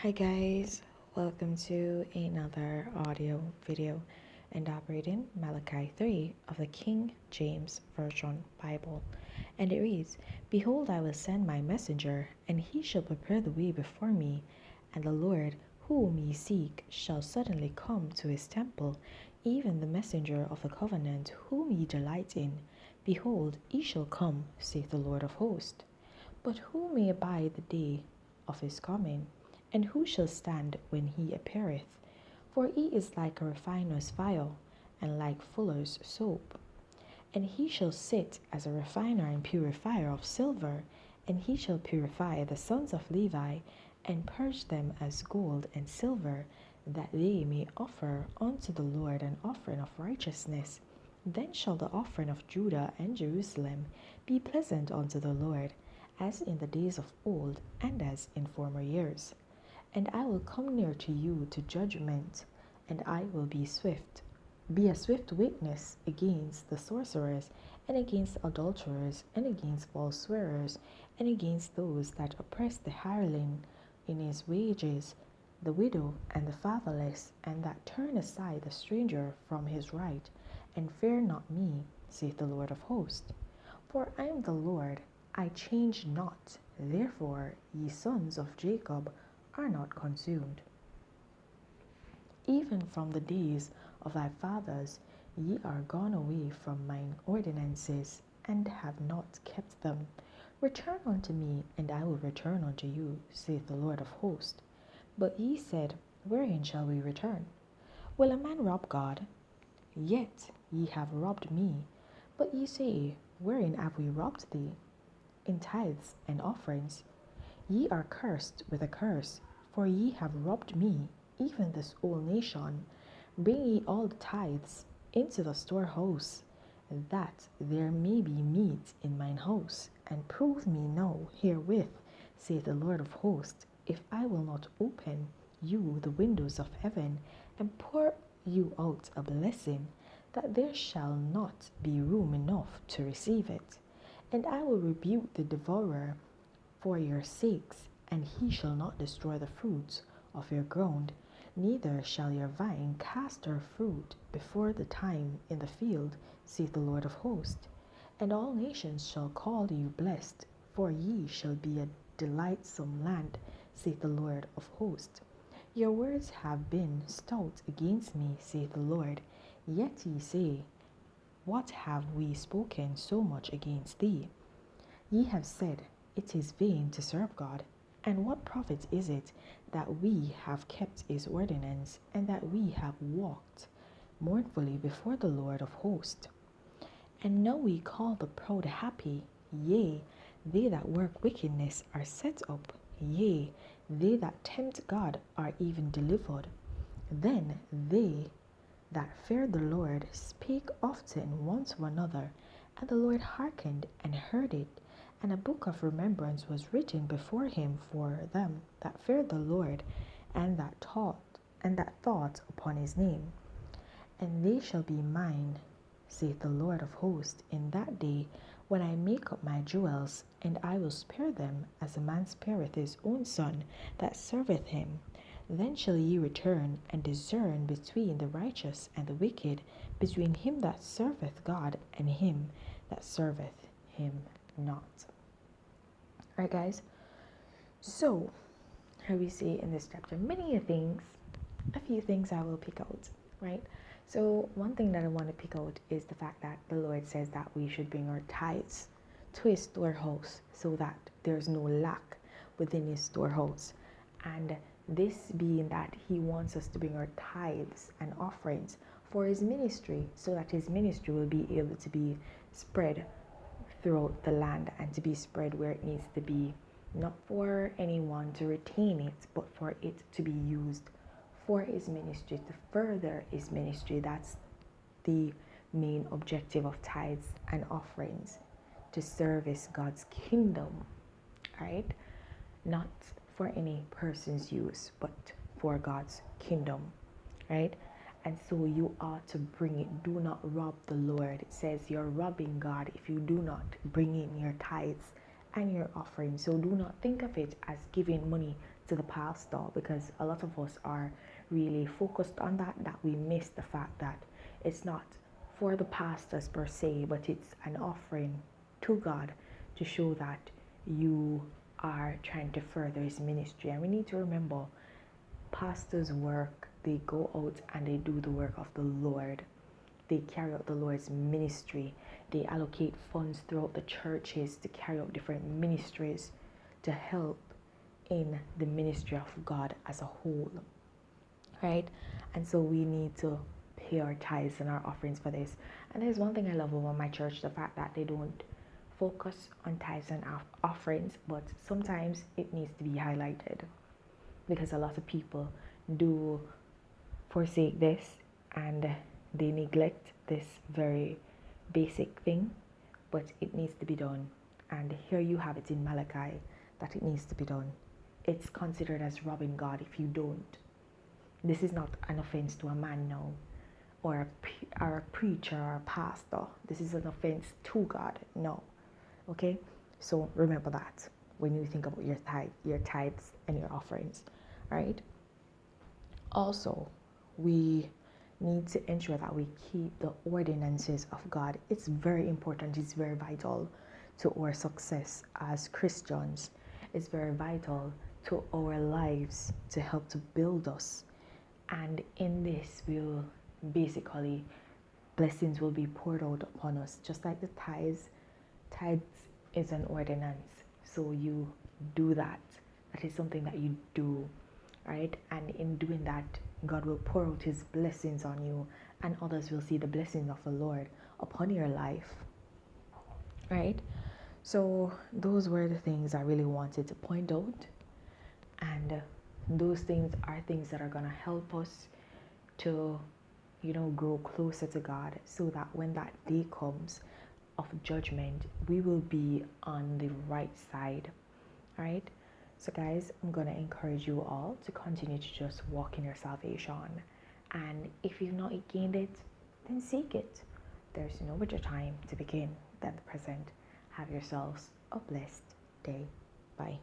Hi guys, welcome to another audio video and operating Malachi 3 of the King James Version Bible. And it reads, Behold, I will send my messenger, and he shall prepare the way before me. And the Lord, whom ye seek, shall suddenly come to his temple, even the messenger of the covenant, whom ye delight in. Behold, he shall come, saith the Lord of hosts. But who may abide the day of his coming? And who shall stand when he appeareth? For he is like a refiner's file, and like fuller's soap. And he shall sit as a refiner and purifier of silver, and he shall purify the sons of Levi, and purge them as gold and silver, that they may offer unto the Lord an offering of righteousness. Then shall the offering of Judah and Jerusalem be pleasant unto the Lord, as in the days of old, and as in former years. And I will come near to you to judgment, and I will be a swift witness against the sorcerers, and against adulterers, and against false swearers, and against those that oppress the hireling in his wages, the widow and the fatherless, and that turn aside the stranger from his right. And fear not me, saith the Lord of hosts. For I am the Lord, I change not. Therefore, ye sons of Jacob are not consumed. Even from the days of thy fathers ye are gone away from mine ordinances, and have not kept them. Return unto me, and I will return unto you, saith the Lord of hosts. But ye said, Wherein shall we return? Will a man rob God? Yet ye have robbed me. But ye say, Wherein have we robbed thee? In tithes and offerings. Ye are cursed with a curse, for ye have robbed me, even this whole nation. Bring ye all the tithes into the storehouse, that there may be meat in mine house, and prove me now herewith, saith the Lord of hosts, if I will not open you the windows of heaven, and pour you out a blessing, that there shall not be room enough to receive it. And I will rebuke the devourer for your sakes, and he shall not destroy the fruits of your ground, neither shall your vine cast her fruit before the time in the field, saith the Lord of hosts. And all nations shall call you blessed, for ye shall be a delightsome land, saith the Lord of hosts. Your words have been stout against me, saith the Lord. Yet ye say, What have we spoken so much against thee? Ye have said, It is vain to serve God. And what profit is it that we have kept his ordinance, and that we have walked mournfully before the Lord of hosts? And now we call the proud happy, yea, they that work wickedness are set up, yea, they that tempt God are even delivered. Then they that feared the Lord spake often one to another, and the Lord hearkened and heard it. And a book of remembrance was written before him for them that feared the Lord, and that thought upon his name. And they shall be mine, saith the Lord of hosts, in that day when I make up my jewels, and I will spare them as a man spareth his own son that serveth him. Then shall ye return and discern between the righteous and the wicked, between him that serveth God and him that serveth him not. Alright, guys. So, how we see in this chapter, a few things I will pick out, right? So, one thing that I want to pick out is the fact that the Lord says that we should bring our tithes to his storehouse so that there's no lack within his storehouse. And this being that he wants us to bring our tithes and offerings for his ministry so that his ministry will be able to be spread throughout the land and to be spread where it needs to be, not for anyone to retain it, but for it to be used for his ministry, to further his ministry. That's the main objective of tithes and offerings, to service God's kingdom, right? Not for any person's use, but for God's kingdom, right? And so you ought to bring it. Do not rob the Lord. It says you're robbing God if you do not bring in your tithes and your offering. So do not think of it as giving money to the pastor, because a lot of us are really focused on that we miss the fact that it's not for the pastors per se, but it's an offering to God to show that you are trying to further his ministry. And we need to remember, pastors work, they go out and they do the work of the Lord. They carry out the Lord's ministry. They allocate funds throughout the churches to carry out different ministries to help in the ministry of God as a whole, right? And so we need to pay our tithes and our offerings for this. And there's one thing I love about my church, the fact that they don't focus on tithes and offerings, but sometimes it needs to be highlighted, because a lot of people do forsake this and they neglect this very basic thing, but it needs to be done. And here you have it in Malachi that it needs to be done. It's considered as robbing God if you don't. This is not an offense to a man now, or a preacher or a pastor. This is an offense to God. No. Okay? So remember that when you think about your tithes and your offerings. Right? Also, we need to ensure that we keep the ordinances of God. It's very important. It's very vital to our success as Christians. It's very vital to our lives to help to build us. And in this, we'll basically, blessings will be poured out upon us, just like the tithes. Tithes is an ordinance. So you do that. That is something that you do, right? And in doing that, God will pour out his blessings on you, and others will see the blessings of the Lord upon your life, right? So those were the things I really wanted to point out. And those things are things that are going to help us to, grow closer to God, so that when that day comes of judgment, we will be on the right side, right? So guys, I'm going to encourage you all to continue to just walk in your salvation. And if you've not gained it, then seek it. There's no better time to begin than the present. Have yourselves a blessed day. Bye.